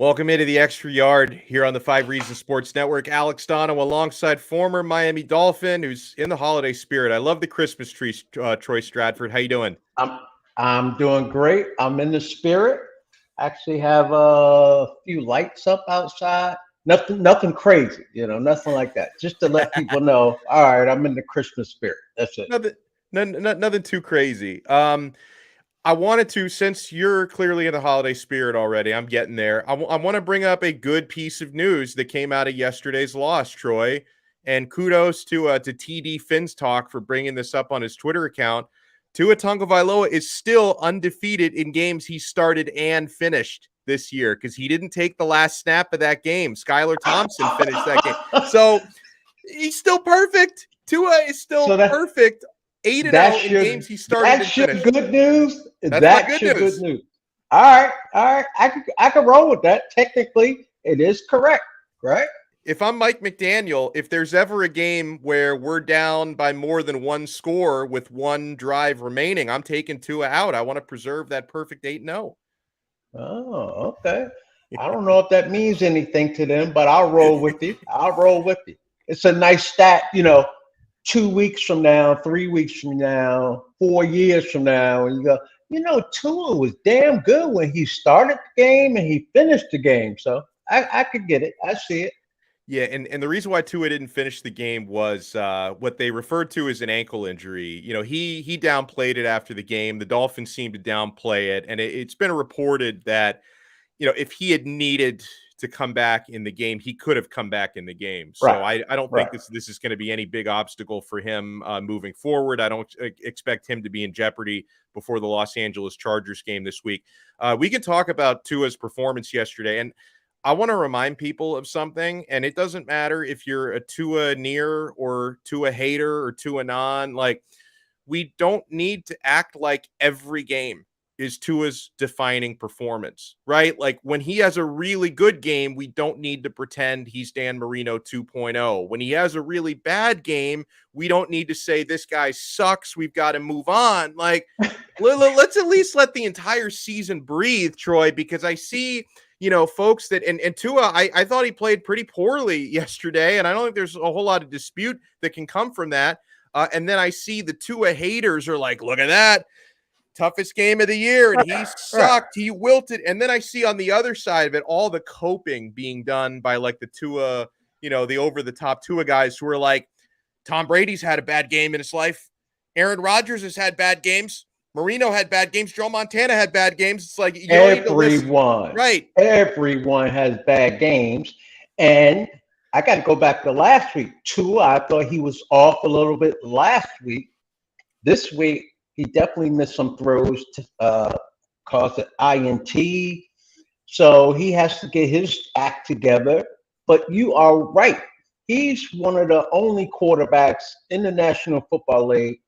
Welcome into the Extra Yard here on the 5 Reasons Sports Network. Alex Donno alongside former Miami Dolphin, who's in the holiday spirit. I love the Christmas tree, Troy Stradford. How you doing? I'm doing great. I'm in the spirit. Actually have a few lights up outside. Nothing crazy, nothing like that. Just to let people know, all right, I'm in the Christmas spirit. That's it. Nothing too crazy. I wanted to, since you're clearly in the holiday spirit already, I'm getting there. I want to bring up a good piece of news that came out of yesterday's loss, Troy. And kudos to TD Fins Talk for bringing this up on his Twitter account. Tua Tagovailoa is still undefeated in games he started and finished this year because he didn't take the last snap of that game. Skylar Thompson finished that game. So he's still perfect. Tua is still perfect. 8-0 in games he started and finished. That's your good news? That's my good news. All right. I can roll with that. Technically, it is correct, right? If I'm Mike McDaniel, if there's ever a game where we're down by more than one score with one drive remaining, I'm taking Tua out. I want to preserve that perfect 8-0. Oh, okay. I don't know if that means anything to them, but I'll roll with you. It's a nice stat, 2 weeks from now, 3 weeks from now, 4 years from now, and you go, Tua was damn good when he started the game and he finished the game. So I could get it. I see it. Yeah, and the reason why Tua didn't finish the game was what they referred to as an ankle injury. He downplayed it after the game. The Dolphins seemed to downplay it, and it's been reported that, if he had needed to come back in the game, he could have come back in the game. So I don't think this is going to be any big obstacle for him moving forward. I don't expect him to be in jeopardy before the Los Angeles Chargers game this week. We can talk about Tua's performance yesterday, and I want to remind people of something, and it doesn't matter if you're a Tua near or Tua hater or Tua non. Like, we don't need to act like every game is Tua's defining performance, right? Like, when he has a really good game, we don't need to pretend he's Dan Marino 2.0. When he has a really bad game, we don't need to say this guy sucks, we've got to move on. Like, let's at least let the entire season breathe, Troy, because I see folks that and Tua, I thought he played pretty poorly yesterday, and I don't think there's a whole lot of dispute that can come from that. And then I see the Tua haters are like, look at that, toughest game of the year, and he sucked, he wilted. And then I see on the other side of it all the coping being done by like the Tua, the over-the-top Tua guys who are like, Tom Brady's had a bad game in his life. Aaron Rodgers has had bad games. Marino had bad games. Joe Montana had bad games. It's like everyone, right? Everyone has bad games, and I got to go back to last week. Tua, I thought he was off a little bit last week. This week, he definitely missed some throws to cause an INT. So he has to get his act together. But you are right. He's one of the only quarterbacks in the National Football League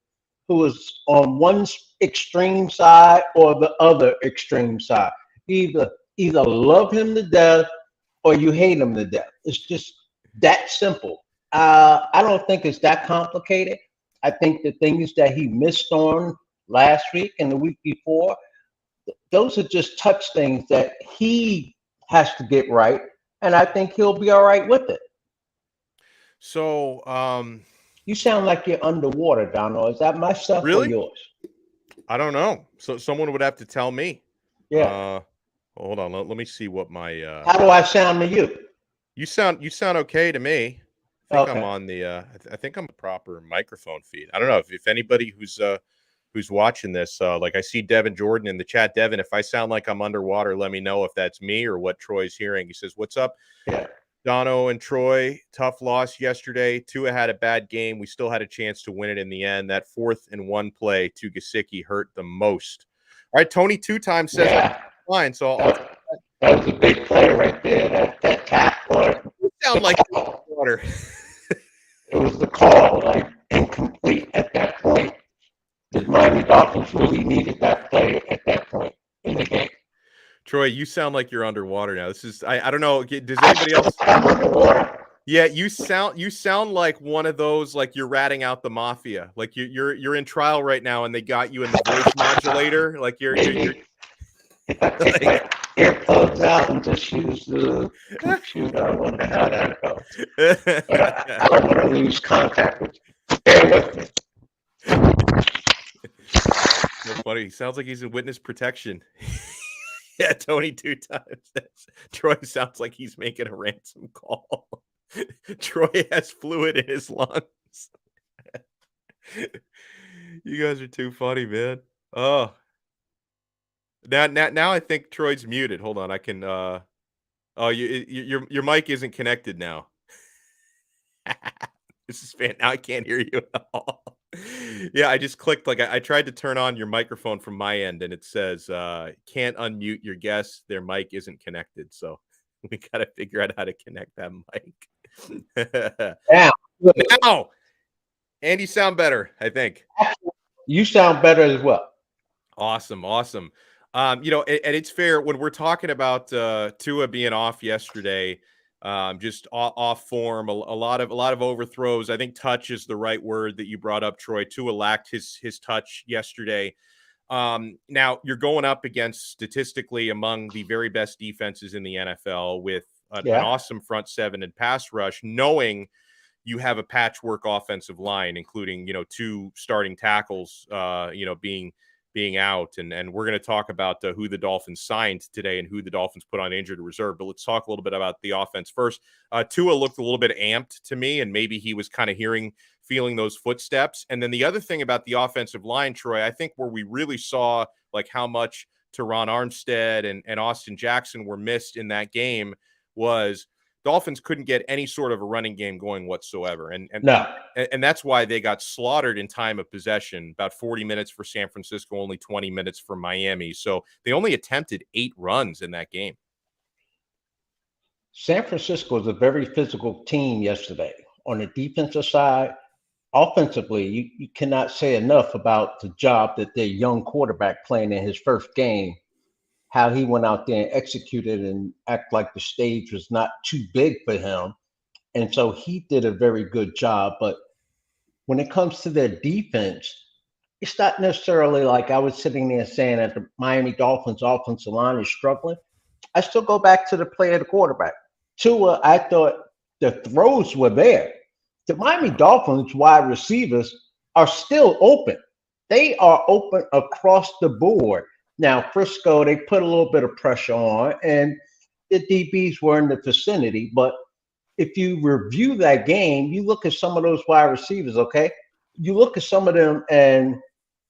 who is on one extreme side or the other extreme side. Either love him to death or you hate him to death. It's just that simple. I don't think it's that complicated. I think the things that he missed on last week and the week before, those are just touch things that he has to get right, and I think he'll be all right with it. So, you sound like you're underwater, Donno. Is that my stuff or yours? I don't know. So someone would have to tell me. Yeah. Hold on. Let me see what my. How do I sound to you? You sound okay to me. I think I'm on the. I think I'm the proper microphone feed. I don't know if anybody who's watching this. Like I see Devin Jordan in the chat. Devin, if I sound like I'm underwater, let me know if that's me or what Troy's hearing. He says, "What's up?" Yeah. Donno and Troy, tough loss yesterday. Tua had a bad game. We still had a chance to win it in the end. That 4th and 1 play to Gesicki hurt the most. All right, Tony 2 times says fine. So that was a big play right there. That tackle. You sound like water. It was the call, like incomplete at that point. The Miami Dolphins really needed that play at that point in the game. Troy, you sound like you're underwater now. This is I don't know. Does anybody else? Underwater. Yeah, you sound like one of those, like you're ratting out the mafia. Like you're in trial right now, and they got you in the voice modulator. Like you're like, earplugs out and just use the computer. I wonder how that goes. But I don't want to lose contact with you. Bear with me. So funny. He sounds like he's in witness protection. Yeah, Tony 2 times. Troy sounds like he's making a ransom call. Troy has fluid in his lungs. You guys are too funny, man. Oh, now I think Troy's muted. Hold on, I can. Oh, your mic isn't connected now. This is fan. Now I can't hear you at all. Yeah, I just clicked. Like I tried to turn on your microphone from my end, and it says can't unmute your guest. Their mic isn't connected. So we got to figure out how to connect that mic. Now, and you sound better, I think. You sound better as well. Awesome. You know, and it's fair when we're talking about Tua being off yesterday, just off form, a lot of overthrows. I think touch is the right word that you brought up, Troy. Tua lacked his touch yesterday. Now you're going up against statistically among the very best defenses in the NFL with an awesome front seven and pass rush, knowing you have a patchwork offensive line, including, you know, 2 starting tackles, you know, being out. And we're going to talk about who the Dolphins signed today and who the Dolphins put on injured reserve. But let's talk a little bit about the offense first. Tua looked a little bit amped to me, and maybe he was kind of feeling those footsteps. And then the other thing about the offensive line, Troy, I think where we really saw like how much Teron Armstead and Austin Jackson were missed in that game was Dolphins couldn't get any sort of a running game going whatsoever. And that's why they got slaughtered in time of possession, about 40 minutes for San Francisco, only 20 minutes for Miami. So they only attempted 8 runs in that game. San Francisco was a very physical team yesterday. On the defensive side, offensively, you cannot say enough about the job that their young quarterback playing in his first game, how he went out there and executed and act like the stage was not too big for him. And so he did a very good job. But when it comes to their defense, it's not necessarily like I was sitting there saying that the Miami Dolphins offensive line is struggling. I still go back to the play of the quarterback. Tua, I thought the throws were there. The Miami Dolphins wide receivers are still open. They are open across the board. Now, Frisco, they put a little bit of pressure on, and the DBs were in the vicinity. But if you review that game, you look at some of those wide receivers, okay? You look at some of them and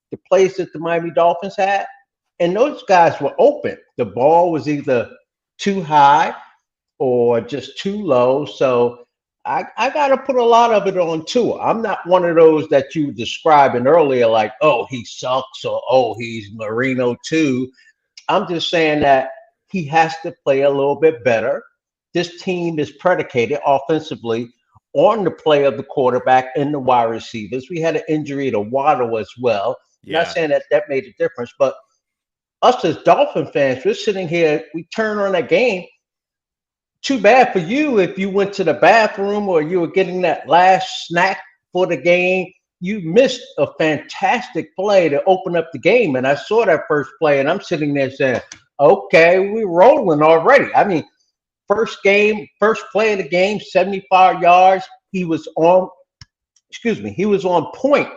the plays that the Miami Dolphins had, and those guys were open. The ball was either too high or just too low. So I got to put a lot of it on Tua. I'm not one of those that you were describing earlier, like, oh, he sucks, or oh, he's Marino too. I'm just saying that he has to play a little bit better. This team is predicated offensively on the play of the quarterback and the wide receivers. We had an injury to Waddle as well. Yeah. Not saying that made a difference, but us as Dolphin fans, we're sitting here, we turn on that game. Too bad for you if you went to the bathroom or you were getting that last snack for the game. You missed a fantastic play to open up the game. And I saw that first play, and I'm sitting there saying, okay, we're rolling already. I mean, first play of the game, 75 yards. He was on point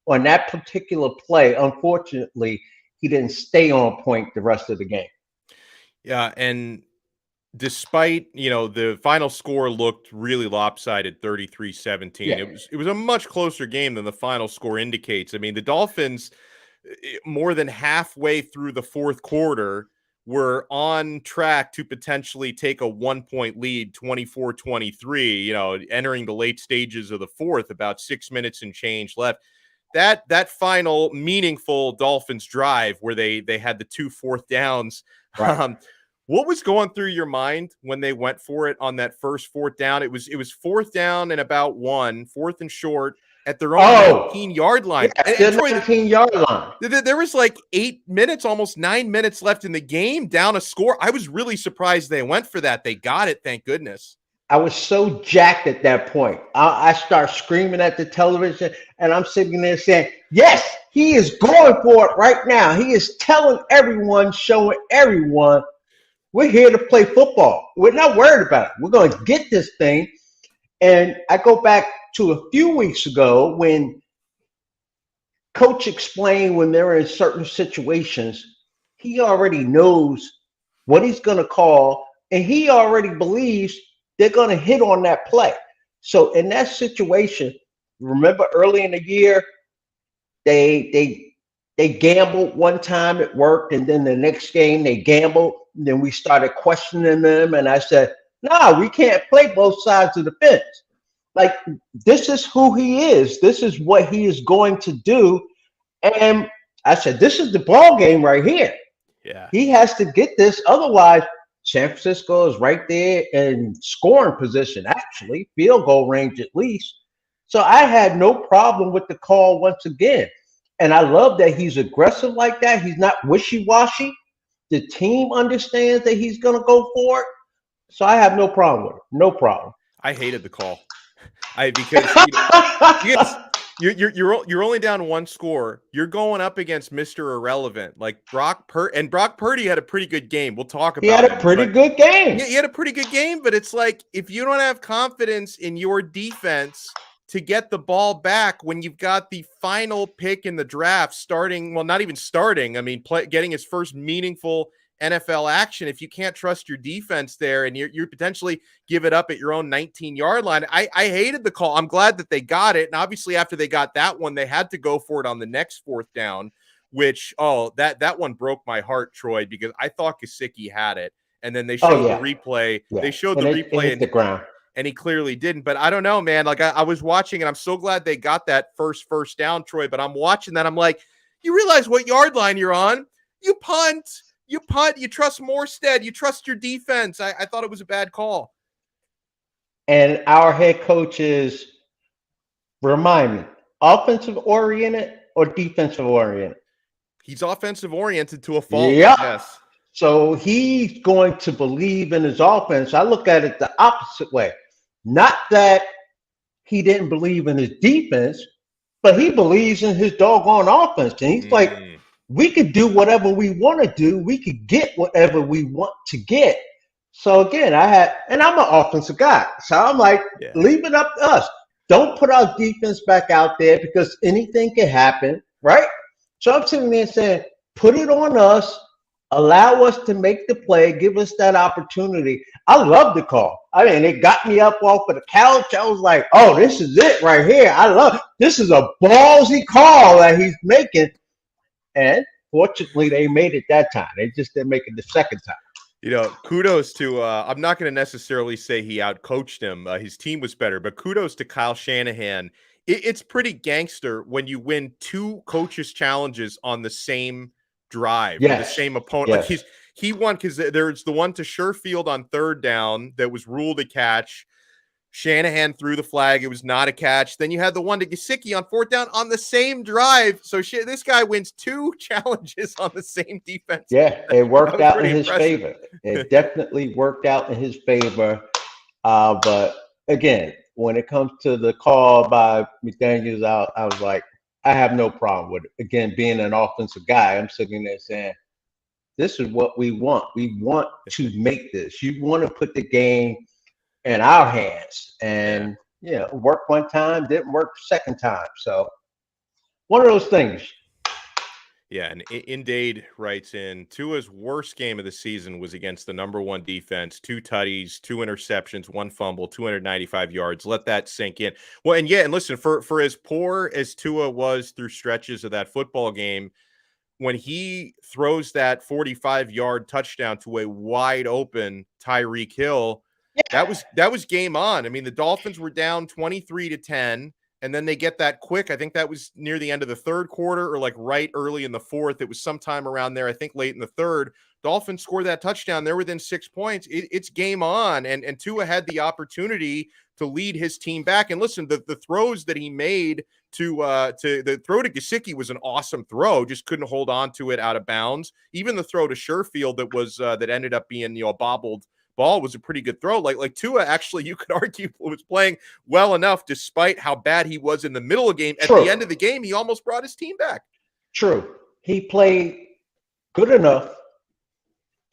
on that particular play. Unfortunately, he didn't stay on point the rest of the game. Yeah, and despite, you know, the final score looked really lopsided, 33-17. Yeah. It was a much closer game than the final score indicates. I mean, the Dolphins, more than halfway through the fourth quarter, were on track to potentially take a 1-point lead, 24-23, you know, entering the late stages of the fourth, about 6 minutes and change left. That final meaningful Dolphins drive where they had the 2 fourth downs, right. What was going through your mind when they went for it on that first fourth down? It was fourth down and about 1, fourth and short at their own 19-yard line. Yeah, 19-yard line. There was like 8 minutes, almost 9 minutes left in the game, down a score. I was really surprised they went for that. They got it, thank goodness. I was so jacked at that point. I start screaming at the television, and I'm sitting there saying, yes, he is going for it right now. He is telling everyone, showing everyone, We're here to play football. We're not worried about it. We're going to get this thing. And I go back to a few weeks ago when Coach explained when they're in certain situations, he already knows what he's going to call, and he already believes they're going to hit on that play. So in that situation, remember early in the year, they gambled one time, it worked, and then the next game they gambled. And then we started questioning them, and I said, "No, we can't play both sides of the fence. Like, this is who he is. This is what he is going to do." And I said, "This is the ball game right here. Yeah, he has to get this. Otherwise, San Francisco is right there in scoring position, actually, field goal range at least." So I had no problem with the call once again. And I love that he's aggressive like that. He's not wishy-washy. The team understands that he's going to go for it. So I have no problem with it. No problem. I hated the call. Because you're only down one score. You're going up against Mr. Irrelevant, like Brock Purdy had a pretty good game. We'll talk about. He had a pretty good game. Yeah, he had a pretty good game, but it's like if you don't have confidence in your defense to get the ball back when you've got the final pick in the draft starting, well, not even starting. I mean, getting his first meaningful NFL action. If you can't trust your defense there and you potentially give it up at your own 19-yard line, I hated the call. I'm glad that they got it. And obviously after they got that one, they had to go for it on the next fourth down, which, that one broke my heart, Troy, because I thought Gesicki had it. And then they showed the replay. Yeah. They showed the replay and the ground. And he clearly didn't. But I don't know, man. Like I was watching, and I'm so glad they got that first down, Troy. But I'm watching that. I'm like, you realize what yard line you're on? You punt. You trust Morstead. You trust your defense. I thought it was a bad call. And our head coaches, remind me, offensive oriented or defensive oriented? He's offensive oriented to a fault. Yeah. Yes. So he's going to believe in his offense. I look at it the opposite way. Not that he didn't believe in his defense, but he believes in his doggone offense. And he's like, we could do whatever we want to do. We could get whatever we want to get. So again, I'm an offensive guy. So I'm like, leave it up to us. Don't put our defense back out there because anything can happen, right? So I'm sitting there saying, put it on us. Allow us to make the play. Give us that opportunity. I love the call. I mean, it got me up off of the couch. I was like, oh, this is it right here. This is a ballsy call that he's making. And fortunately, they made it that time. They just didn't make it the second time. Kudos to, I'm not going to necessarily say he outcoached him. His team was better, but kudos to Kyle Shanahan. It's pretty gangster when you win two coaches' challenges on the same drive, the same opponent. Like he won because there's the one to Sherfield on third down that was ruled a catch. Shanahan threw the flag. It was not a catch. Then you had the one to Gesicki on fourth down on the same drive. So this guy wins two challenges on the same defense. Yeah, it worked out in his favor. It definitely worked out in his favor. But again, when it comes to the call by McDaniels out, I was like, I have no problem with it. Again, being an offensive guy, I'm sitting there saying, this is what we want. We want to make this. You want to put the game in our hands. And, worked one time, didn't work the second time. So one of those things. Yeah, and Indade writes in, Tua's worst game of the season was against the number one defense, 2 tutties, 2 interceptions, 1 fumble, 295 yards. Let that sink in. Well, and listen, for as poor as Tua was through stretches of that football game, when he throws that 45-yard touchdown to a wide open Tyreek Hill, that was game on. I mean, the Dolphins were down 23-10. And then they get that quick. I think that was near the end of the third quarter or like right early in the fourth. It was sometime around there, I think late in the third. Dolphins scored that touchdown. They're within 6 points. It's game on. And Tua had the opportunity to lead his team back. And listen, the throws that he made to the throw to Gesicki was an awesome throw. Just couldn't hold on to it out of bounds. Even the throw to Sherfield that ended up being a bobbled ball was a pretty good throw. Like Tua, actually, you could argue was playing well enough despite how bad he was in the middle of the game. At the end of the game, he almost brought his team back. True. He played good enough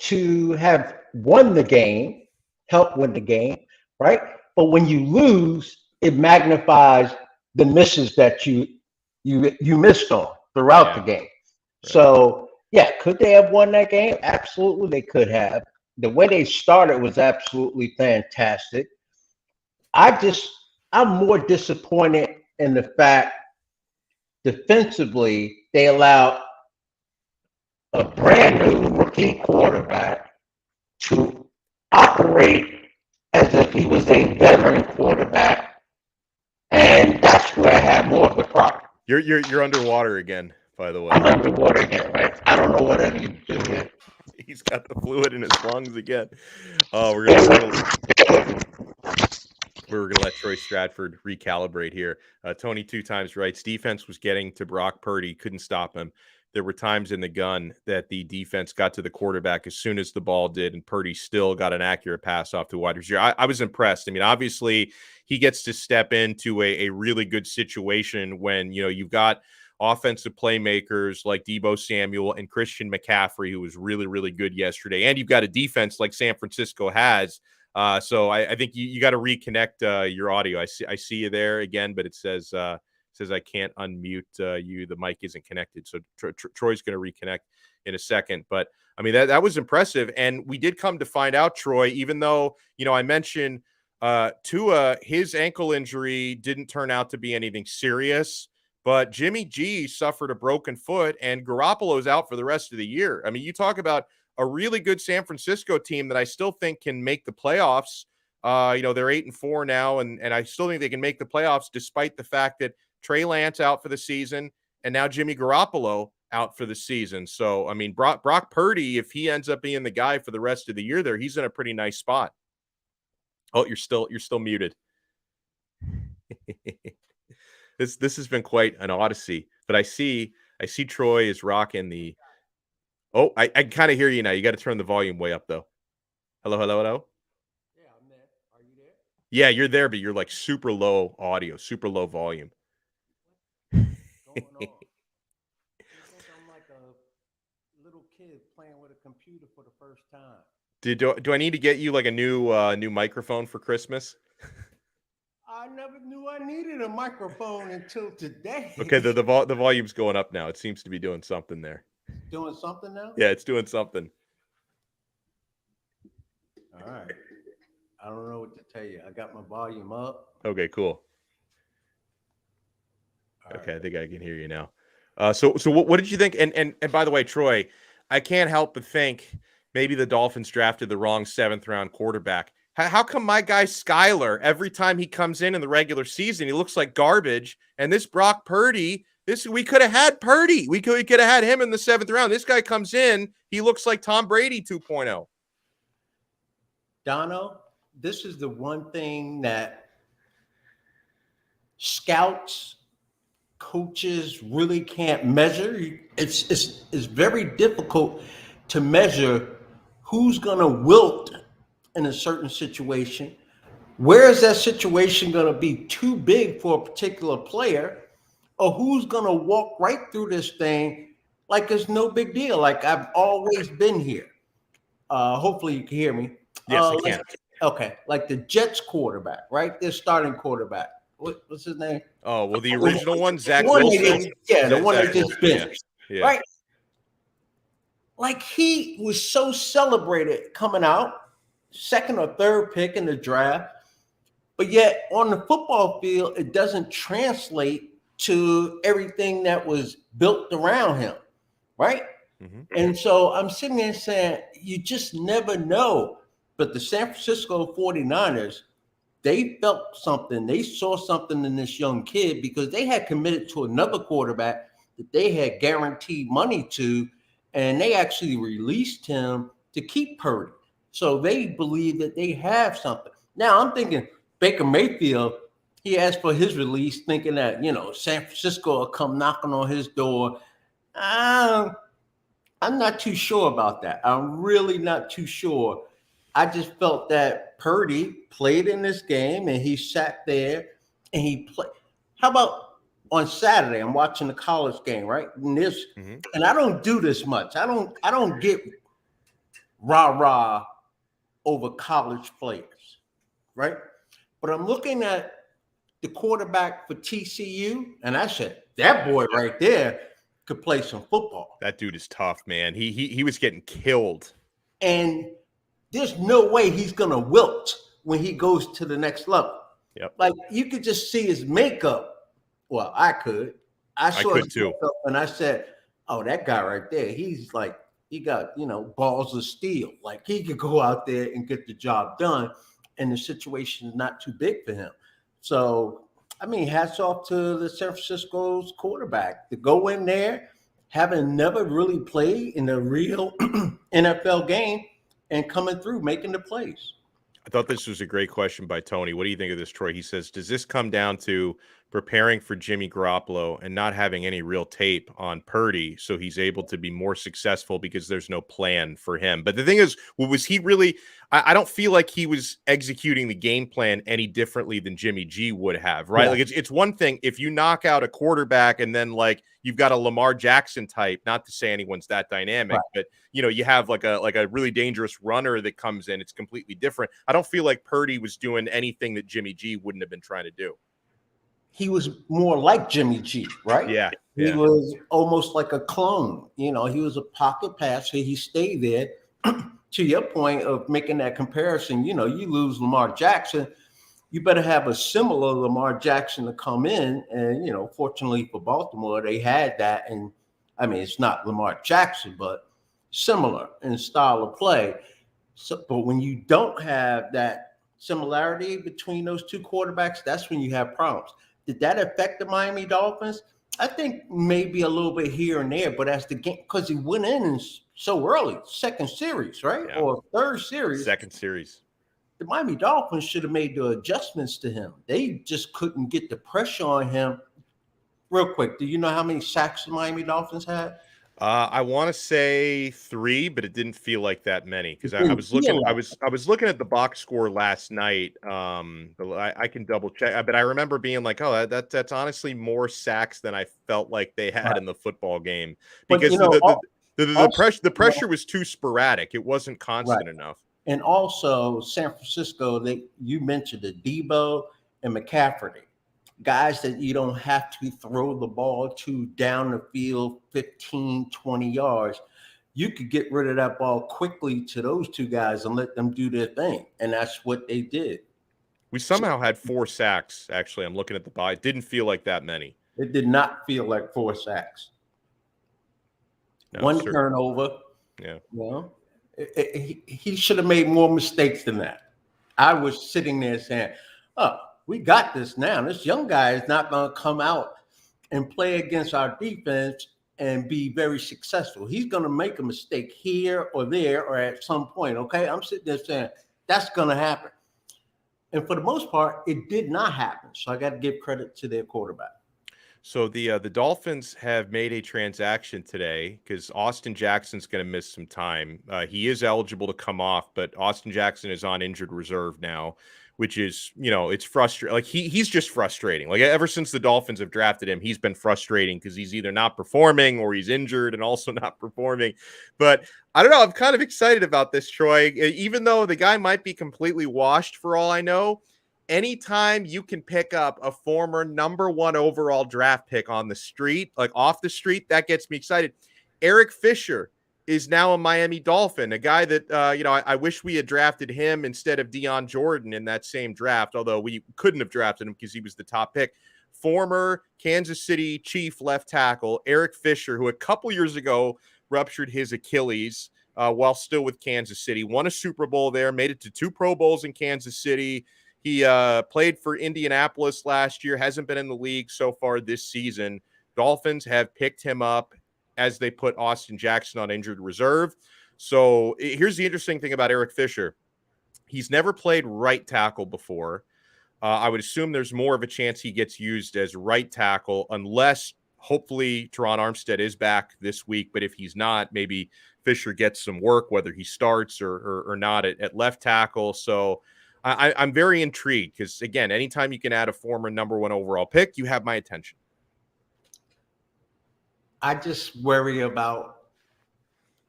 to have won the game, helped win the game, right? But when you lose, it magnifies the misses that you missed on throughout the game. Right. So yeah, could they have won that game? Absolutely, they could have. The way they started was absolutely fantastic. I'm more disappointed in the fact defensively they allowed a brand new rookie quarterback to operate as if he was a veteran quarterback, and that's where I have more of the problem. You're underwater again, by the way. I'm underwater again, right? I don't know whatever you do here. He's got the fluid in his lungs again. We're gonna let Troy Stradford recalibrate here. Tony 2 times writes, defense was getting to Brock Purdy, couldn't stop him. There were times in the gun that the defense got to the quarterback as soon as the ball did, and Purdy still got an accurate pass off to wide receiver. I was impressed. I mean, obviously, he gets to step into a really good situation when, you've got offensive playmakers like Deebo Samuel and Christian McCaffrey, who was really, really good yesterday. And you've got a defense like San Francisco has. So I think you got to reconnect your audio. I see you there again, but it says I can't unmute you. The mic isn't connected. So Troy's going to reconnect in a second. But I mean, that was impressive. And we did come to find out, Troy, even though, I mentioned Tua, his ankle injury didn't turn out to be anything serious, but Jimmy G suffered a broken foot and Garoppolo's out for the rest of the year. I mean, you talk about a really good San Francisco team that I still think can make the playoffs. They're 8-4 now, and I still think they can make the playoffs despite the fact that Trey Lance out for the season and now Jimmy Garoppolo out for the season. So, I mean, Brock Purdy, if he ends up being the guy for the rest of the year there, he's in a pretty nice spot. Oh, you're still muted. This has been quite an odyssey, but I see Troy is rocking the. Oh, I kind of hear you now. You got to turn the volume way up though. Hello. Yeah, I'm there. Are you there? Yeah, you're there, but you're like super low audio, super low volume. What's going on? I think I'm like a little kid playing with a computer for the first time. Do I need to get you like a new microphone for Christmas? I never knew I needed a microphone until today. Okay, the volume's going up now. It seems to be doing something there. Doing something now? Yeah, it's doing something. All right. I don't know what to tell you. I got my volume up. Okay, cool. All okay, right. I think I can hear you now. So what did you think? And by the way, Troy, I can't help but think maybe the Dolphins drafted the wrong 7th round quarterback. How come my guy Skylar, every time he comes in the regular season, he looks like garbage? And this Brock Purdy, we could have had Purdy. We could have had him in the 7th round. This guy comes in, he looks like Tom Brady 2.0. Donno, this is the one thing that scouts, coaches really can't measure. It's very difficult to measure who's going to wilt in a certain situation. Where is that situation going to be too big for a particular player, or who's going to walk right through this thing like it's no big deal, like I've always been here. Hopefully you can hear me. Yes, I can. Okay, like the Jets quarterback, right? Their starting quarterback. What's his name? Oh, well, the original one, Zach Wilson. The one that just finished. Yeah. Right? Like he was so celebrated coming out, 2nd or 3rd pick in the draft, but yet on the football field, it doesn't translate to everything that was built around him, right? Mm-hmm. And so I'm sitting there saying, you just never know. But the San Francisco 49ers, they felt something. They saw something in this young kid because they had committed to another quarterback that they had guaranteed money to, and they actually released him to keep Purdy. So they believe that they have something. Now I'm thinking Baker Mayfield, he asked for his release thinking that, San Francisco will come knocking on his door. I'm not too sure about that. I'm really not too sure. I just felt that Purdy played in this game and he sat there and he played. How about on Saturday? I'm watching the college game, right? And I don't do this much. I don't get rah-rah over college players, right? But I'm looking at the quarterback for TCU, and I said, that boy right there could play some football. That dude is tough, man. He was getting killed. And there's no way he's going to wilt when he goes to the next level. Yep. Like, you could just see his makeup. Well, I could. I saw his too. makeup and I said, oh, that guy right there, he's like, he got, balls of steel. Like, he could go out there and get the job done, and the situation is not too big for him. So, I mean, hats off to the San Francisco's quarterback to go in there, having never really played in a real NFL game, and coming through, making the plays. I thought this was a great question by Tony. What do you think of this, Troy? He says, does this come down to preparing for Jimmy Garoppolo and not having any real tape on Purdy so he's able to be more successful because there's no plan for him? But the thing is, was he really – I don't feel like he was executing the game plan any differently than Jimmy G would have, right? Yeah. Like it's one thing if you knock out a quarterback and then like you've got a Lamar Jackson type, not to say anyone's that dynamic, right, but you have like a really dangerous runner that comes in. It's completely different. I don't feel like Purdy was doing anything that Jimmy G wouldn't have been trying to do. He was more like Jimmy G, right? Yeah. He was almost like a clone. He was a pocket passer. He stayed there. To your point of making that comparison, you lose Lamar Jackson, you better have a similar Lamar Jackson to come in. And, fortunately for Baltimore, they had that. And I mean, it's not Lamar Jackson, but similar in style of play. So, but when you don't have that similarity between those two quarterbacks, that's when you have problems. Did that affect the Miami Dolphins? I think maybe a little bit here and there, but as the game, because he went in so early, second series, right? Yeah. Or third series. Second series. The Miami Dolphins should have made the adjustments to him. They just couldn't get the pressure on him. Real quick, do you know how many sacks the Miami Dolphins had? I want to say 3, but it didn't feel like that many because I was looking. I was looking at the box score last night. I can double check, but I remember being like, "Oh, that's honestly more sacks than I felt like they had in the football game because the pressure was too sporadic. It wasn't constant enough." And also, San Francisco, you mentioned the Debo and McCaffrey. Guys that you don't have to throw the ball to down the field 15, 20 yards. You could get rid of that ball quickly to those two guys and let them do their thing. And that's what they did. We somehow had 4 sacks, actually. I'm looking at the ball. It didn't feel like that many. It did not feel like 4 sacks. No, 1 turnover. Yeah. He should have made more mistakes than that. I was sitting there saying, we got this now. This young guy is not going to come out and play against our defense and be very successful. He's going to make a mistake here or there or at some point, okay? I'm sitting there saying, that's going to happen. And for the most part, it did not happen. So I got to give credit to their quarterback. So the Dolphins have made a transaction today because Austin Jackson's going to miss some time. He is eligible to come off, but Austin Jackson is on injured reserve now, which is, it's frustrating. Like he's just frustrating. Like ever since the Dolphins have drafted him, he's been frustrating because he's either not performing or he's injured and also not performing. But I don't know. I'm kind of excited about this, Troy, even though the guy might be completely washed for all I know. Anytime you can pick up a former number 1 overall draft pick on the street, like off the street, that gets me excited. Eric Fisher is now a Miami Dolphin, a guy that, I wish we had drafted him instead of Deion Jordan in that same draft, although we couldn't have drafted him because he was the top pick. Former Kansas City Chief left tackle, Eric Fisher, who a couple years ago ruptured his Achilles while still with Kansas City, won a Super Bowl there, made it to 2 Pro Bowls in Kansas City. He played for Indianapolis last year, hasn't been in the league so far this season. Dolphins have picked him up as they put Austin Jackson on injured reserve. So here's the interesting thing about Eric Fisher. He's never played right tackle before. I would assume there's more of a chance he gets used as right tackle unless hopefully Teron Armstead is back this week. But if he's not, maybe Fisher gets some work, whether he starts or not at left tackle. So I'm very intrigued because, again, anytime you can add a former number 1 overall pick, you have my attention. I just worry about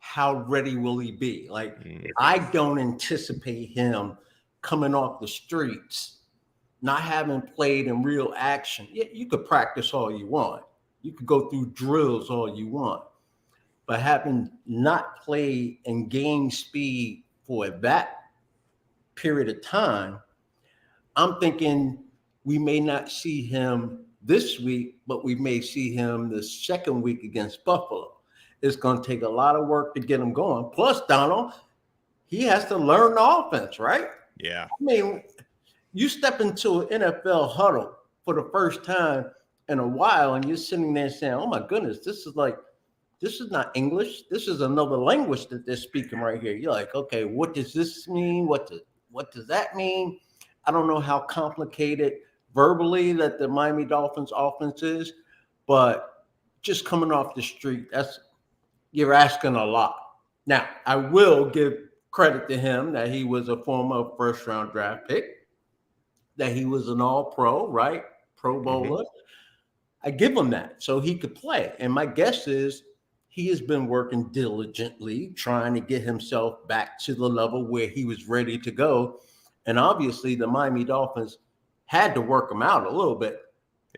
how ready will he be? Like, I don't anticipate him coming off the streets, not having played in real action. Yeah, you could practice all you want. You could go through drills all you want. But having not played in game speed for that period of time, I'm thinking we may not see him this week, but we may see him the second week against Buffalo. It's going to take a lot of work to get him going. Plus, Donald, he has to learn the offense, right? Yeah. I mean, you step into an NFL huddle for the first time in a while, and you're sitting there saying, oh, my goodness, this is not English. This is another language that they're speaking right here. You're like, okay, what does this mean? What does that mean? I don't know how complicated verbally that the Miami Dolphins offense is, but just coming off the street, you're asking a lot. Now, I will give credit to him that he was a former first-round draft pick, that he was an all-pro, right? Pro Bowler. I give him that so he could play. And my guess is he has been working diligently, trying to get himself back to the level where he was ready to go. And obviously, the Miami Dolphins had to work him out a little bit.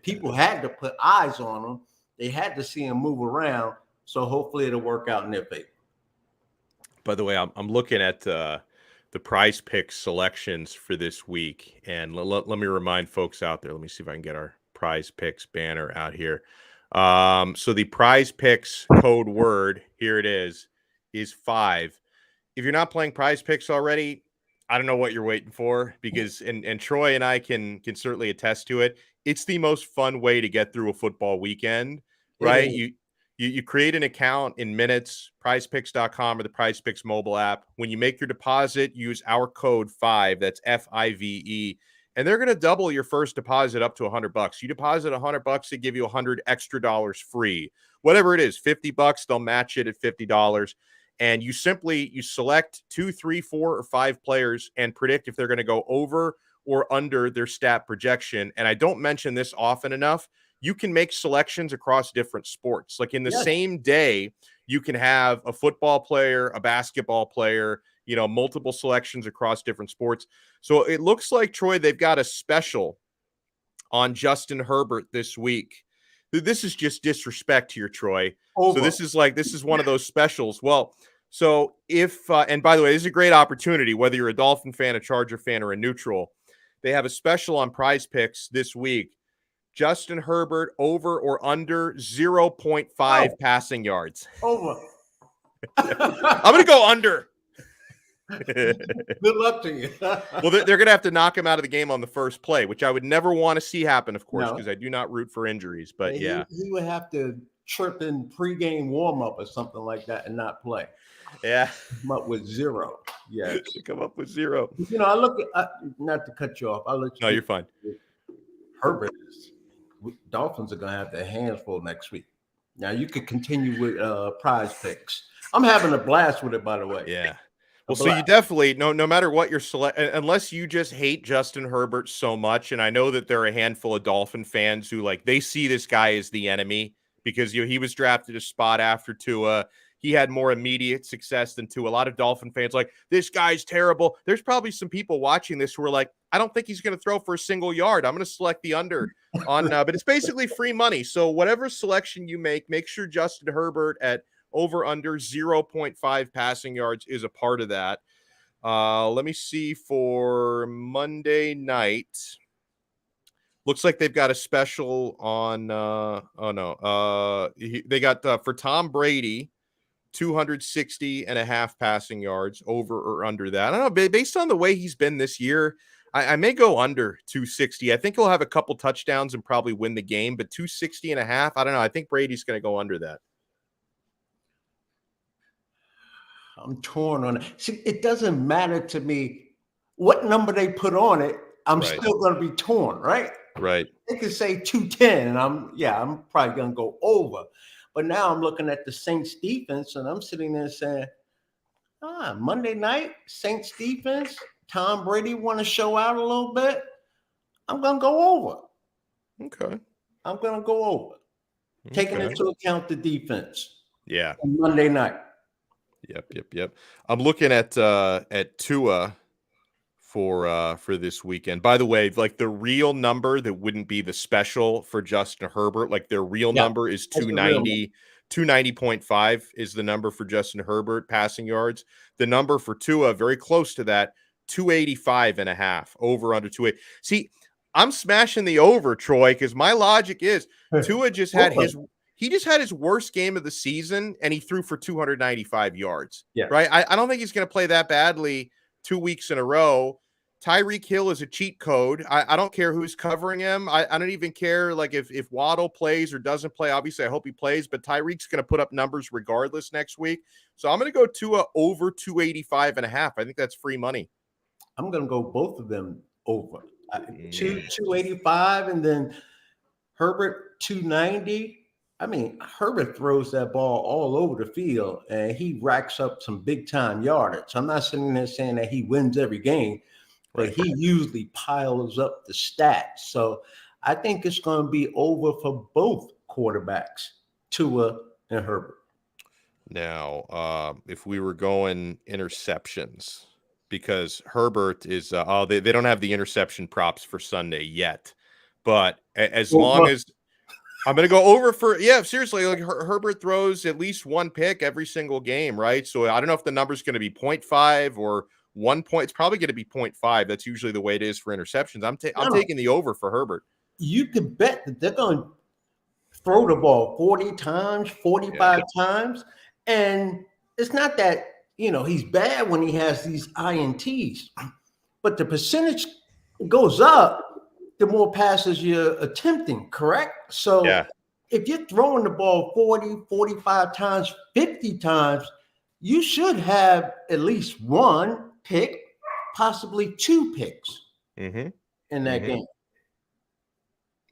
People had to put eyes on him. They had to see him move around. So hopefully it'll work out in their favor. By the way, I'm looking at the Prize Picks selections for this week. And let me remind folks out there. Let me see if I can get our Prize Picks banner out here. So the Prize Picks code word, here it is 5. If you're not playing Prize Picks already, I don't know what you're waiting for, because and Troy and I can certainly attest to it. It's the most fun way to get through a football weekend, right? You create an account in minutes, prizepicks.com or the Prize Picks mobile app. When you make your deposit, use our code 5, that's FIVE, and they're going to double your first deposit up to $100. You deposit $100, they give you $100 extra free. Whatever it is, $50, they'll match it at $50. And you select 2, 3, 4, or 5 players and predict if they're going to go over or under their stat projection. And I don't mention this often enough. You can make selections across different sports. Like in the same day, you can have a football player, a basketball player, multiple selections across different sports. So it looks like, Troy, they've got a special on Justin Herbert this week. This is just disrespect here, Troy. Over. So this is one of those specials. Well, so if and by the way, this is a great opportunity, whether you're a Dolphin fan, a Charger fan, or a neutral. They have a special on Prize Picks this week. Justin Herbert over or under 0.5 passing yards. Over. I'm going to go under. Good luck to you. Well, they're going to have to knock him out of the game on the first play, which I would never want to see happen, of course, because I do not root for injuries. But he would have to trip in pregame warm-up or something like that and not play. Yeah. Come up with 0. Yes. Come up with 0. I look at, not to cut you off. I'll let you. No, you're fine. Herbert Dolphins are going to have their hands full next week. Now, you could continue with Prize Picks. I'm having a blast with it, by the way. Yeah. Well, so you definitely, no matter what you're unless you just hate Justin Herbert so much, and I know that there are a handful of Dolphin fans who, they see this guy as the enemy because he was drafted a spot after Tua. He had more immediate success than Tua. A lot of Dolphin fans this guy's terrible. There's probably some people watching this who are like, I don't think he's going to throw for a single yard. I'm going to select the under on, but it's basically free money. So whatever selection you make sure Justin Herbert at over under 0.5 passing yards is a part of that. Let me see for Monday night. Looks like they've got a special on, they got for Tom Brady, 260.5 passing yards, over or under that. I don't know, based on the way he's been this year, I may go under 260. I think he'll have a couple touchdowns and probably win the game, but 260.5, I don't know. I think Brady's going to go under that. I'm torn on it. See, it doesn't matter to me what number they put on it. I'm still going to be torn, right? Right. They could say 210, and I'm probably going to go over. But now I'm looking at the Saints defense, and I'm sitting there saying, Monday night, Saints defense, Tom Brady want to show out a little bit. I'm going to go over. Okay. I'm going to go over, taking into account the defense. Yeah. On Monday night. Yep. I'm looking at Tua for this weekend. By the way, like the real number that wouldn't be the special for Justin Herbert, like their real number is That's the real number. 290.5 is the number for Justin Herbert passing yards. The number for Tua, very close to that, 285.5, over under 280. See, I'm smashing the over, Troy, because my logic is Tua just had his worst game of the season, and he threw for 295 yards. Yeah. Right. I don't think he's going to play that badly 2 weeks in a row. Tyreek Hill is a cheat code. I don't care who's covering him. I don't even care like if Waddle plays or doesn't play. Obviously, I hope he plays, but Tyreek's going to put up numbers regardless next week. So I'm going to go Tua over 285.5. I think that's free money. I'm going to go both of them over. 285 and then Herbert 290. I mean, Herbert throws that ball all over the field and he racks up some big time yardage. I'm not sitting there saying that he wins every game, but he usually piles up the stats. So I think it's going to be over for both quarterbacks, Tua and Herbert. Now, if we were going interceptions, because Herbert is, they don't have the interception props for Sunday yet, but as long as I'm going to go over for, seriously, like Herbert throws at least one pick every single game, right? So I don't know if the number's going to be 0.5 or 1 point. It's probably going to be 0.5. That's usually the way it is for interceptions. I'm taking the over for Herbert. You could bet that they're going to throw the ball 40 times, 45 times. And it's not that, he's bad when he has these INTs, but the percentage goes up the more passes you're attempting, correct? So if you're throwing the ball 40, 45 times, 50 times, you should have at least one pick, possibly two picks in that game.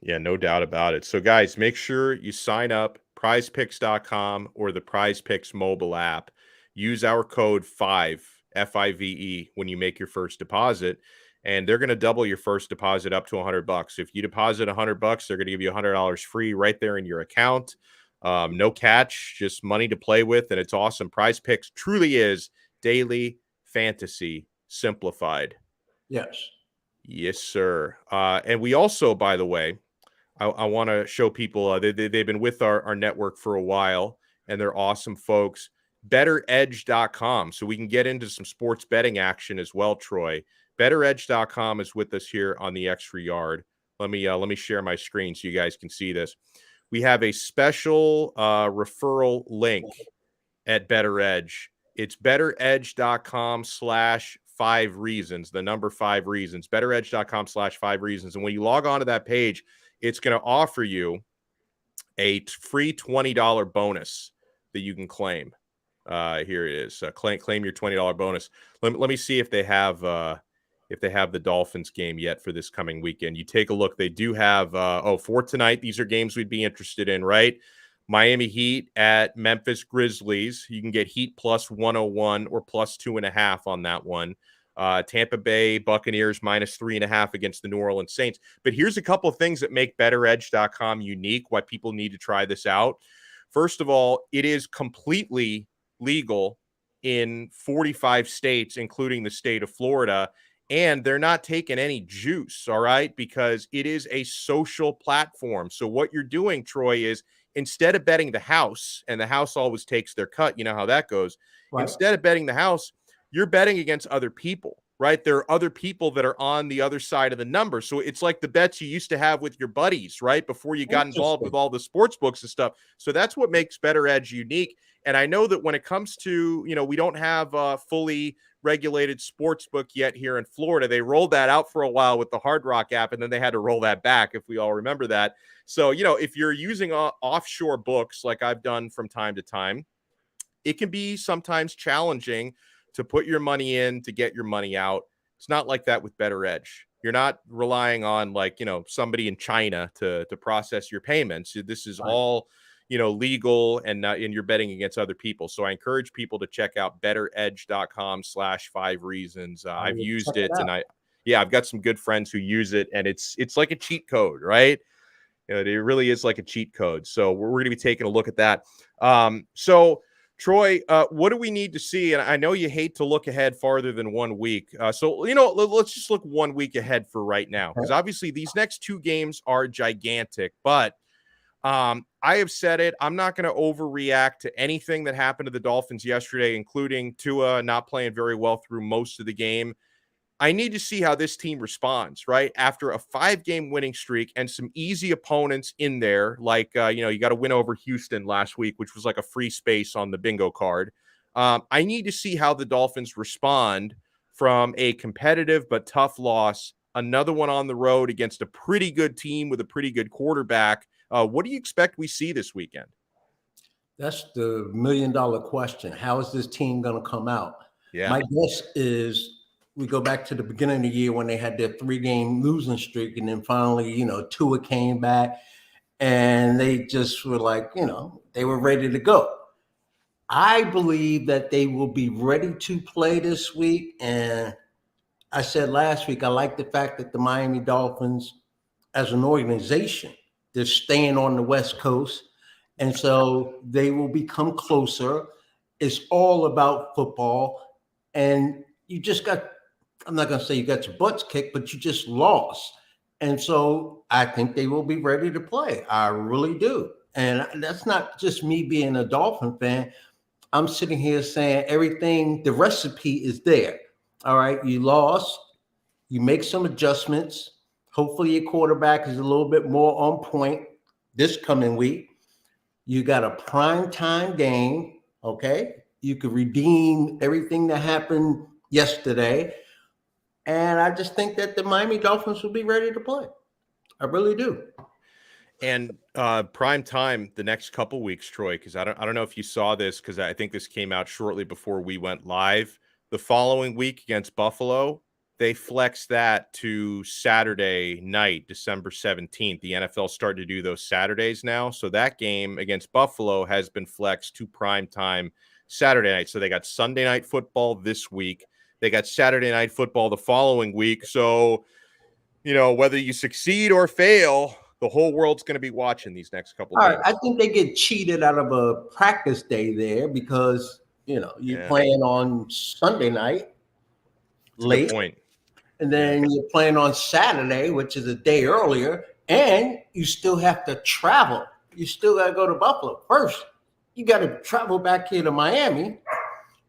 Yeah, no doubt about it. So, guys, make sure you sign up, prizepicks.com or the PrizePicks mobile app. Use our code 5, F-I-V-E, when you make your first deposit. And they're going to double your first deposit up to $100. If you deposit $100, they're going to give you $100 free right there in your account. No catch, just money to play with, and it's awesome. Prize Picks truly is daily fantasy simplified. Yes, sir. And we also, by the way, I want to show people they've been with our network for a while, and they're awesome folks. BetterEdge.com, so we can get into some sports betting action as well, Troy. BetterEdge.com is with us here on the Extra Yard. Let me share my screen so you guys can see this. We have a special referral link at BetterEdge. It's BetterEdge.com/5 reasons, the number 5 reasons. BetterEdge.com/5 reasons. And when you log on to that page, it's going to offer you a free $20 bonus that you can claim. Here it is. Claim your $20 bonus. Let me see if they have the Dolphins game yet for this coming weekend. You take a look. They do have, for tonight, these are games we'd be interested in, right? Miami Heat at Memphis Grizzlies. You can get Heat plus 101 or plus 2.5 on that one. Tampa Bay Buccaneers minus 3.5 against the New Orleans Saints. But here's a couple of things that make BetterEdge.com unique, why people need to try this out. First of all, it is completely legal in 45 states, including the state of Florida. And they're not taking any juice, all right, because it is a social platform. So what you're doing, Troy, is instead of betting the house, and the house always takes their cut, you know how that goes. Right. Instead of betting the house, you're betting against other people, right? There are other people that are on the other side of the number. So it's like the bets you used to have with your buddies, right? Before you got involved with all the sports books and stuff. So that's what makes BetterEdge unique. And I know that when it comes to, we don't have a fully regulated sports book yet here in Florida. They rolled that out for a while with the Hard Rock app, and then they had to roll that back, if we all remember that. So, if you're using offshore books like I've done from time to time, it can be sometimes challenging to put your money in to get your money out. It's not like that with BetterEdge. You're not relying on somebody in China to process your payments. This is all legal, and you're betting against other people. So I encourage people to check out BetterEdge.com/5 reasons. I've used it, and I've got some good friends who use it, and it's like a cheat code, right? It really is like a cheat code. So we're going to be taking a look at that. So Troy, what do we need to see? And I know you hate to look ahead farther than 1 week. So, let's just look 1 week ahead for right now, because obviously these next 2 games are gigantic. But I have said it. I'm not going to overreact to anything that happened to the Dolphins yesterday, including Tua not playing very well through most of the game. I need to see how this team responds, right? After a 5-game winning streak and some easy opponents in there, like, you got to win over Houston last week, which was like a free space on the bingo card. I need to see how the Dolphins respond from a competitive but tough loss, another one on the road against a pretty good team with a pretty good quarterback. What do you expect we see this weekend? That's the million-dollar question. How is this team going to come out? Yeah. My guess is we go back to the beginning of the year when they had their 3-game losing streak, and then finally, Tua came back, and they just were like, they were ready to go. I believe that they will be ready to play this week, and I said last week, I like the fact that the Miami Dolphins, as an organization, they're staying on the West Coast, and so they will become closer. It's all about football, and you just got, I'm not going to say you got your butts kicked, but you just lost. And so I think they will be ready to play. I really do. And that's not just me being a Dolphin fan. I'm sitting here saying everything, the recipe is there. All right, you lost. You make some adjustments. Hopefully your quarterback is a little bit more on point this coming week. You got a prime time game, okay? You could redeem everything that happened yesterday. And I just think that the Miami Dolphins will be ready to play. I really do. And prime time the next couple weeks, Troy, because I don't know if you saw this, because I think this came out shortly before we went live. The following week against Buffalo, they flexed that to Saturday night, December 17th. The NFL started to do those Saturdays now. So that game against Buffalo has been flexed to prime time Saturday night. So they got Sunday night football this week. They got Saturday night football the following week. So, whether you succeed or fail, the whole world's going to be watching these next couple of days. I think they get cheated out of a practice day there because, you're playing on Sunday night late. Good point. And then you're playing on Saturday, which is a day earlier, and you still have to travel. You still got to go to Buffalo. First, you got to travel back here to Miami.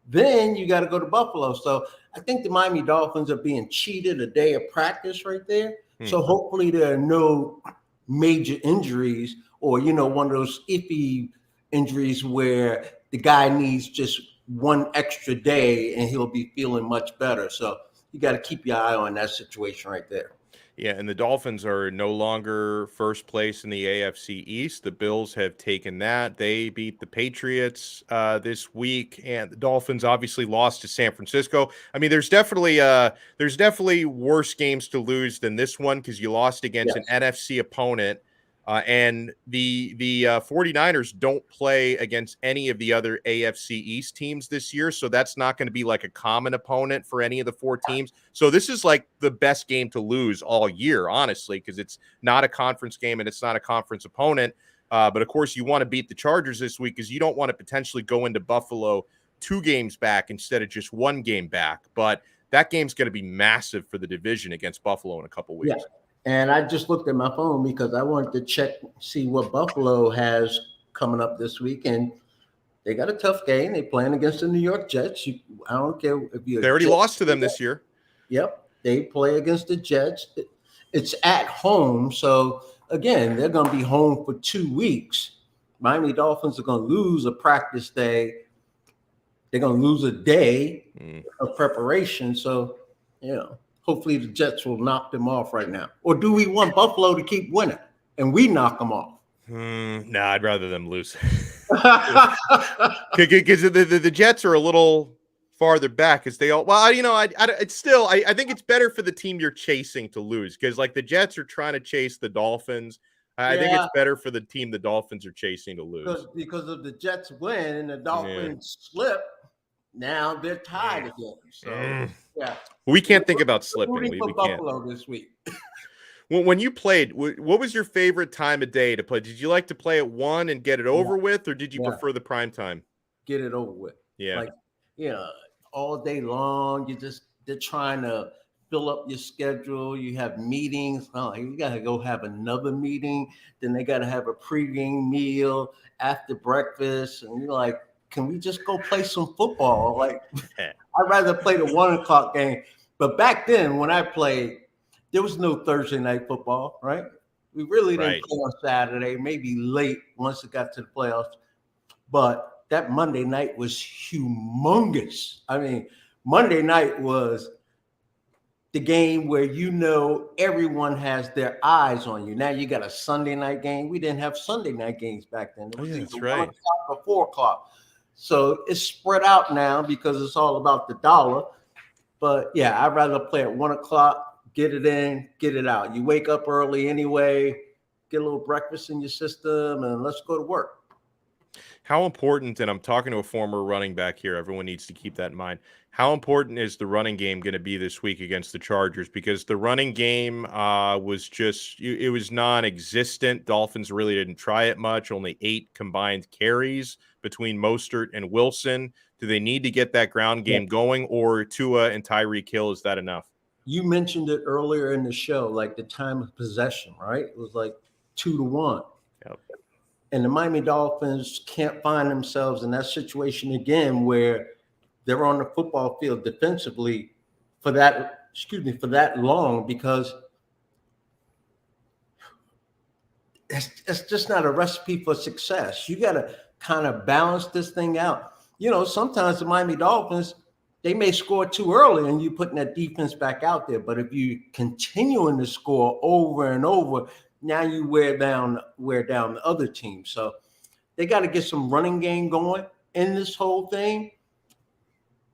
Then you got to go to Buffalo. So I think the Miami Dolphins are being cheated a day of practice right there. So hopefully there are no major injuries or, one of those iffy injuries where the guy needs just one extra day and he'll be feeling much better. So you got to keep your eye on that situation right there. Yeah, and the Dolphins are no longer first place in the AFC East. The Bills have taken that. They beat the Patriots this week, and the Dolphins obviously lost to San Francisco. I mean, there's definitely worse games to lose than this one, because you lost against an NFC opponent. And the 49ers don't play against any of the other AFC East teams this year, so that's not going to be like a common opponent for any of the 4 teams. So this is like the best game to lose all year, honestly, because it's not a conference game and it's not a conference opponent. But of course, you want to beat the Chargers this week because you don't want to potentially go into Buffalo 2 games back instead of just 1 game back. But that game's going to be massive for the division against Buffalo in a couple weeks. Yeah. And I just looked at my phone because I wanted to check, see what Buffalo has coming up this week. And they got a tough game. They're playing against the New York Jets. I don't care if you're. They already lost to them this year. Yep. They play against the Jets. It's at home. So, again, they're going to be home for 2 weeks. Miami Dolphins are going to lose a practice day. They're going to lose a day of preparation. So, hopefully the Jets will knock them off right now. Or do we want Buffalo to keep winning and we knock them off? Nah, I'd rather them lose. Because the Jets are a little farther back as they all. Well, it's still. I think it's better for the team you're chasing to lose, because like the Jets are trying to chase the Dolphins. I think it's better for the team the Dolphins are chasing to lose. Because of the Jets win and the Dolphins slip. Now they're tied again. So we can't think about slipping. We can't. Buffalo this week. When you played, what was your favorite time of day to play? Did you like to play at 1 and get it over with, or did you prefer the prime time? get it over with. Yeah. Like, all day long, they're trying to fill up your schedule. You have meetings. Oh, you got to go have another meeting. Then they got to have a pregame meal after breakfast. And you're like, can we just go play some football? Like, I'd rather play the 1 o'clock game. But back then, when I played, there was no Thursday night football, right? We really didn't play on Saturday, maybe late once it got to the playoffs. But that Monday night was humongous. I mean, Monday night was the game where everyone has their eyes on you. Now you got a Sunday night game. We didn't have Sunday night games back then. It was either 1 o'clock or 4 o'clock. So it's spread out now because it's all about the dollar. But yeah, I'd rather play at 1 o'clock, get it in, get it out. You wake up early anyway, get a little breakfast in your system, and let's go to work. How important, and I'm talking to a former running back here, everyone needs to keep that in mind. How important is the running game going to be this week against the Chargers? Because the running game was it was non-existent. Dolphins really didn't try it much, only 8 combined carries between Mostert and Wilson. Do they need to get that ground game going, or Tua and Tyreek Hill, is that enough? You mentioned it earlier in the show, like the time of possession, right? It was like 2-1. Yep. And the Miami Dolphins can't find themselves in that situation again where they're on the football field defensively for that long, because it's just not a recipe for success. You got to kind of balance this thing out. Sometimes the Miami Dolphins, they may score too early and you putting that defense back out there. But if you continuing to score over and over, now you wear down the other team. So they got to get some running game going in this whole thing.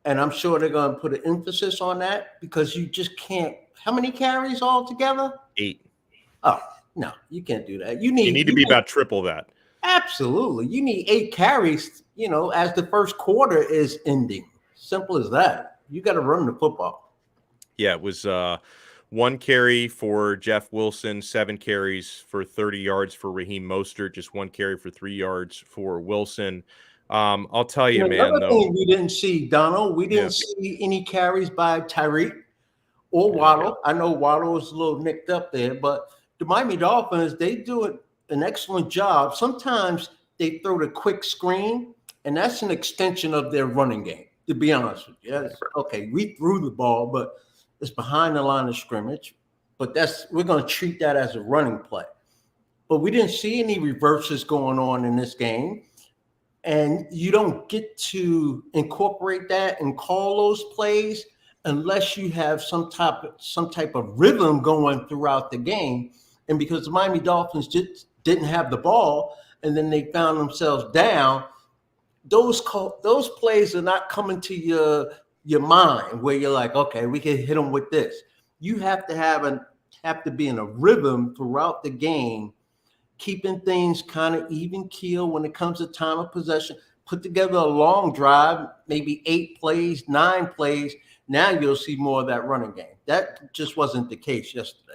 And I'm sure they're going to put an emphasis on that, because you just can't. How many carries altogether? 8. Oh, no, you can't do that. You need to be about triple that. Absolutely. You need 8 carries, as the first quarter is ending. Simple as that. You got to run the football. Yeah, it was 1 carry for Jeff Wilson, 7 carries for 30 yards for Raheem Mostert, just 1 carry for 3 yards for Wilson. I'll tell you, man. Another thing we didn't see, Donald, we didn't see any carries by Tyreek or Waddle. I know Waddle was a little nicked up there, but the Miami Dolphins, they do an excellent job. Sometimes they throw the quick screen, and that's an extension of their running game, to be honest with you. Okay, we threw the ball, but it's behind the line of scrimmage. But we're going to treat that as a running play. But we didn't see any reverses going on in this game. And you don't get to incorporate that and call those plays unless you have some type of rhythm going throughout the game. And because the Miami Dolphins didn't have the ball, and then they found themselves down, those plays are not coming to your mind where you're like, okay, we can hit them with this. You have to be in a rhythm throughout the game, keeping things kind of even keel when it comes to time of possession. Put together a long drive, maybe 8 plays, 9 plays. Now you'll see more of that running game. That just wasn't the case yesterday.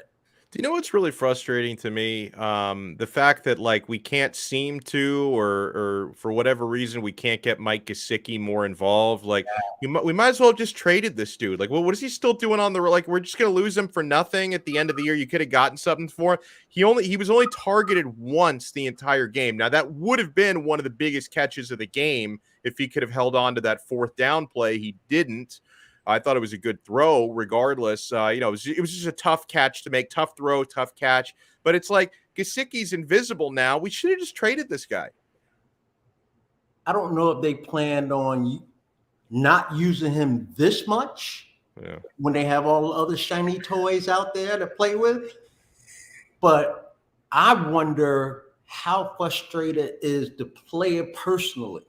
Do you know what's really frustrating to me? The fact that we can't seem to, or for whatever reason, we can't get Mike Gesicki more involved. We might as well have just traded this dude. What is he still doing on the? We're just gonna lose him for nothing at the end of the year. You could have gotten something for him. He was only targeted once the entire game. Now that would have been one of the biggest catches of the game if he could have held on to that 4th down play. He didn't. I thought it was a good throw regardless. It was just a tough catch to make, tough throw, tough catch. But it's like Gesicki's invisible now. We should have just traded this guy. I don't know if they planned on not using him this much when they have all the other shiny toys out there to play with. But I wonder how frustrated is the player personally.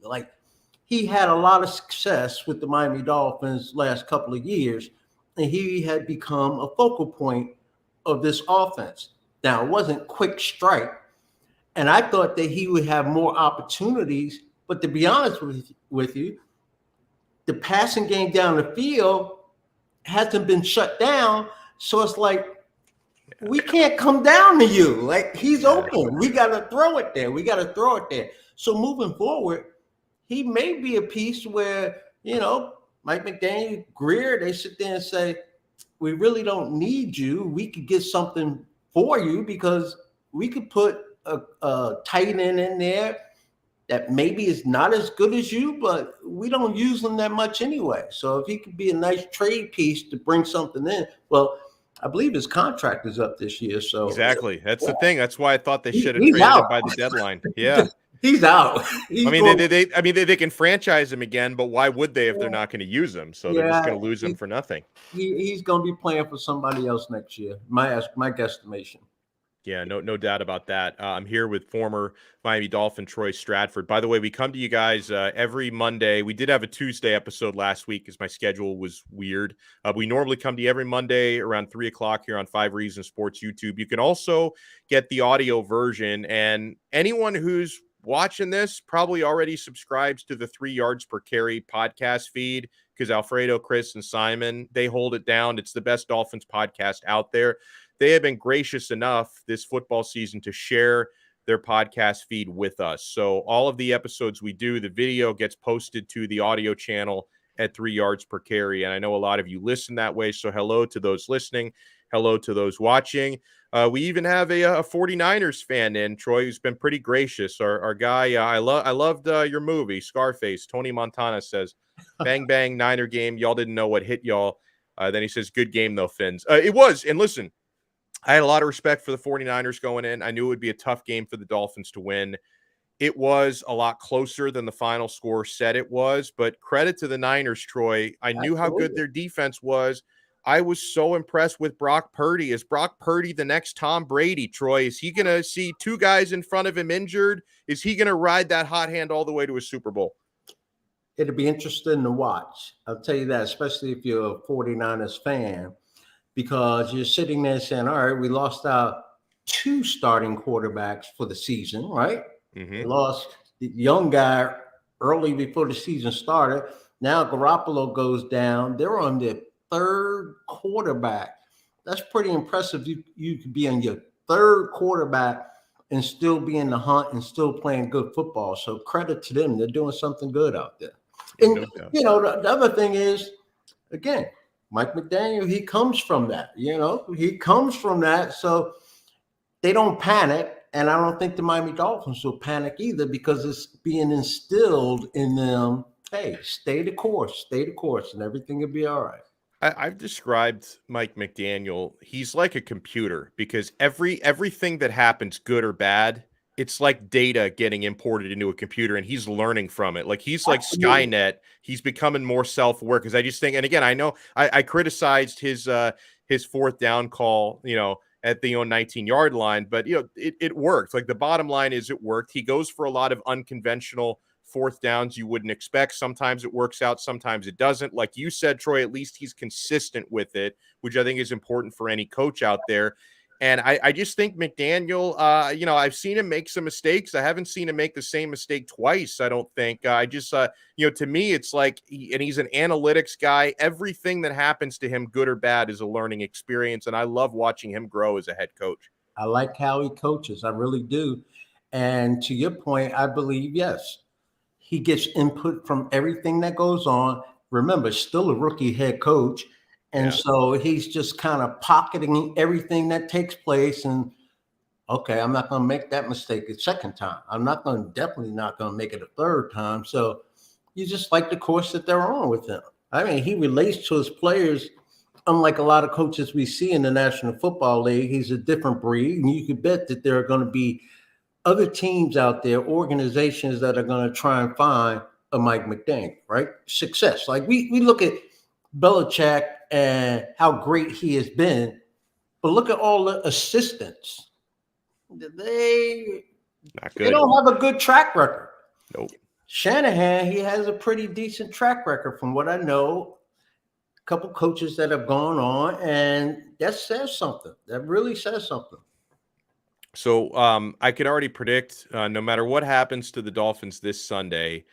He had a lot of success with the Miami Dolphins last couple of years, and he had become a focal point of this offense. Now, it wasn't quick strike, and I thought that he would have more opportunities, but to be honest with you, the passing game down the field hasn't been shut down, so it's like, we can't come down to you. He's open. We got to throw it there. So moving forward, he may be a piece where, Mike McDaniel, Greer, they sit there and say, we really don't need you. We could get something for you because we could put a tight end in there that maybe is not as good as you, but we don't use them that much anyway. So if he could be a nice trade piece to bring something in, well, I believe his contract is up this year. So exactly, that's the thing. That's why I thought they should have he's traded out. him by the deadline. Yeah, he's out. They can franchise him again, but why would they if they're not going to use him? So they're just going to lose him for nothing. He's going to be playing for somebody else next year. My guesstimation. Yeah, no doubt about that. I'm here with former Miami Dolphin Troy Stradford. By the way, we come to you guys every Monday. We did have a Tuesday episode last week because my schedule was weird. We normally come to you every Monday around 3 o'clock here on 5 Reasons Sports YouTube. You can also get the audio version, and anyone who's watching this probably already subscribes to the 3 Yards Per Carry podcast feed because Alfredo, Chris, and Simon, they hold it down. It's the best Dolphins podcast out there. They have been gracious enough this football season to share their podcast feed with us. So all of the episodes we do, the video gets posted to the audio channel at 3 Yards Per Carry. And I know a lot of you listen that way. So hello to those listening. Hello to those watching. We even have a 49ers fan in, Troy, who's been pretty gracious. Our guy, I loved your movie, Scarface. Tony Montana says, bang, bang, Niner game. Y'all didn't know what hit y'all. Then he says, good game, though, Fins. It was. And listen, I had a lot of respect for the 49ers going in. I knew it would be a tough game for the Dolphins to win. It was a lot closer than the final score said it was, but credit to the Niners, Troy. I knew how good their defense was. I was so impressed with Brock Purdy. Is Brock Purdy the next Tom Brady, Troy? Is he going to see 2 guys in front of him injured? Is he going to ride that hot hand all the way to a Super Bowl? It'll be interesting to watch. I'll tell you that, especially if you're a 49ers fan. Because you're sitting there saying, all right, we lost our 2 starting quarterbacks for the season, right? Mm-hmm. We lost the young guy early before the season started. Now Garoppolo goes down. They're on their 3rd quarterback. That's pretty impressive. You could be on your 3rd quarterback and still be in the hunt and still playing good football. So credit to them. They're doing something good out there. And, the other thing is, again, Mike McDaniel, he comes from that, he comes from that. So they don't panic. And I don't think the Miami Dolphins will panic either because it's being instilled in them. Hey, stay the course, and everything will be all right. I've described Mike McDaniel. He's like a computer because everything that happens, good or bad, it's like data getting imported into a computer and he's learning from it. Like he's like Skynet. He's becoming more self-aware because I just think, and again, I know I criticized his 4th down call, at the 19-yard line, but it worked. Like the bottom line is it worked. He goes for a lot of unconventional 4th downs you wouldn't expect. Sometimes it works out, sometimes it doesn't. Like you said, Troy, at least he's consistent with it, which I think is important for any coach out there. And I just think McDaniel, I've seen him make some mistakes. I haven't seen him make the same mistake twice, I don't think. To me, it's like, and he's an analytics guy. Everything that happens to him, good or bad, is a learning experience. And I love watching him grow as a head coach. I like how he coaches. I really do. And to your point, I believe, yes, he gets input from everything that goes on. Remember, still a rookie head coach. And so he's just kind of pocketing everything that takes place. And okay, I'm not going to make that mistake a second time. I'm definitely not going to make it a 3rd time. So you just like the course that they're on with him. I mean, he relates to his players. Unlike a lot of coaches we see in the National Football League, he's a different breed. And you can bet that there are going to be other teams out there, organizations that are going to try and find a Mike McDaniel, right? Success. Like we look at Belichick and how great he has been, but look at all the assistants. They don't have a good track record. Nope. Shanahan, he has a pretty decent track record from what I know. A couple coaches that have gone on, and that says something. That really says something. So I could already predict no matter what happens to the Dolphins this Sunday,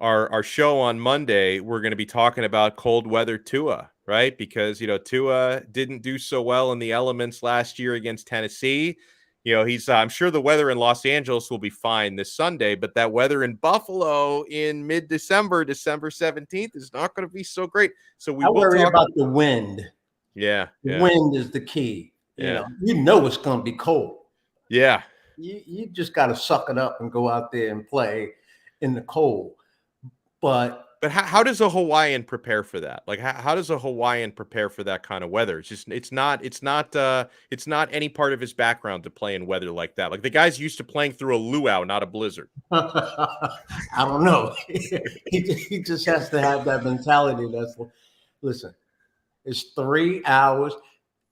our show on Monday, we're going to be talking about cold weather Tua, right? Because, Tua didn't do so well in the elements last year against Tennessee. You know, I'm sure the weather in Los Angeles will be fine this Sunday, but that weather in Buffalo in mid-December, December 17th, is not going to be so great. So we I will worry talk about the wind. Yeah. The wind is the key. Yeah. You know it's going to be cold. Yeah. You just got to suck it up and go out there and play in the cold. But how does a Hawaiian prepare for that? Like, how does a Hawaiian prepare for that kind of weather? It's not any part of his background to play in weather like that. Like, the guy's used to playing through a luau, not a blizzard. I don't know. he just has to have that mentality. Listen, it's 3 hours.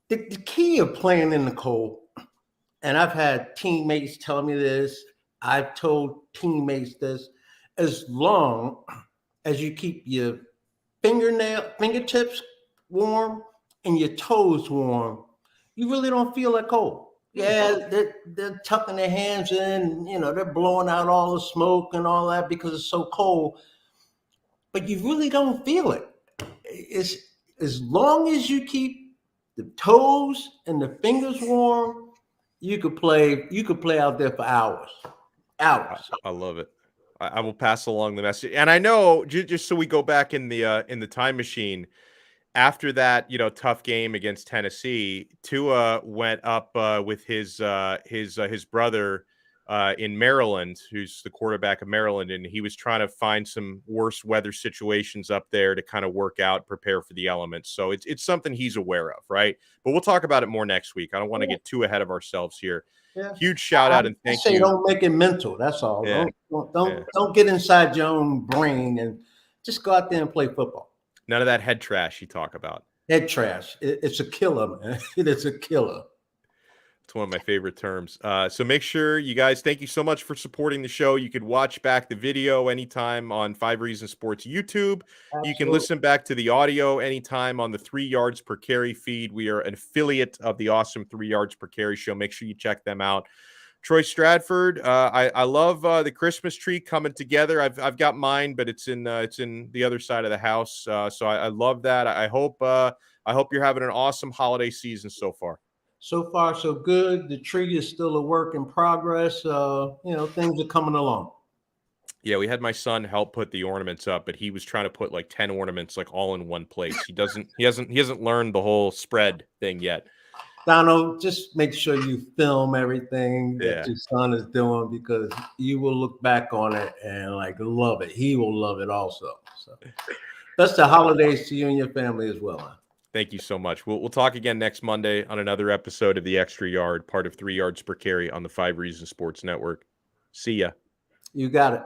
The key of playing in the cold, and I've had teammates tell me this, I've told teammates this, as long as you keep your fingertips warm and your toes warm, you really don't feel that cold. Yeah, they're tucking their hands in, they're blowing out all the smoke and all that because it's so cold, but you really don't feel it. It's as long as you keep the toes and the fingers warm, you could play out there for hours. I love it. I will pass along the message. And I know, just so we go back in the time machine, after that, tough game against Tennessee, Tua went up with his brother in Maryland, who's the quarterback of Maryland, and he was trying to find some worse weather situations up there to kind of work out, prepare for the elements. So it's something he's aware of, right? But we'll talk about it more next week. I don't want to get too ahead of ourselves here. Yeah. Huge shout out and thank you. Don't make it mental. That's all. Yeah. Don't get inside your own brain and just go out there and play football. None of that head trash you talk about. Head trash. It's a killer, man. It is a killer. It's one of my favorite terms. So make sure you guys, thank you so much for supporting the show. You could watch back the video anytime on 5 Reasons Sports YouTube. Absolutely. You can listen back to the audio anytime on the 3 Yards Per Carry feed. We are an affiliate of the awesome 3 Yards Per Carry show. Make sure you check them out. Troy Stradford, I love the Christmas tree coming together. I've got mine, but it's in the other side of the house. So I love that. I hope you're having an awesome holiday season so far. So far, so good. The tree is still a work in progress. Things are coming along. Yeah, we had my son help put the ornaments up, but he was trying to put like 10 ornaments like all in one place. He hasn't learned the whole spread thing yet. Donno, just make sure you film everything that your son is doing, because you will look back on it and love it. He will love it also. So best of holidays to you and your family as well, man. Thank you so much. We'll talk again next Monday on another episode of The Extra Yard, part of 3 Yards Per Carry on the 5 Reasons Sports Network. See ya. You got it.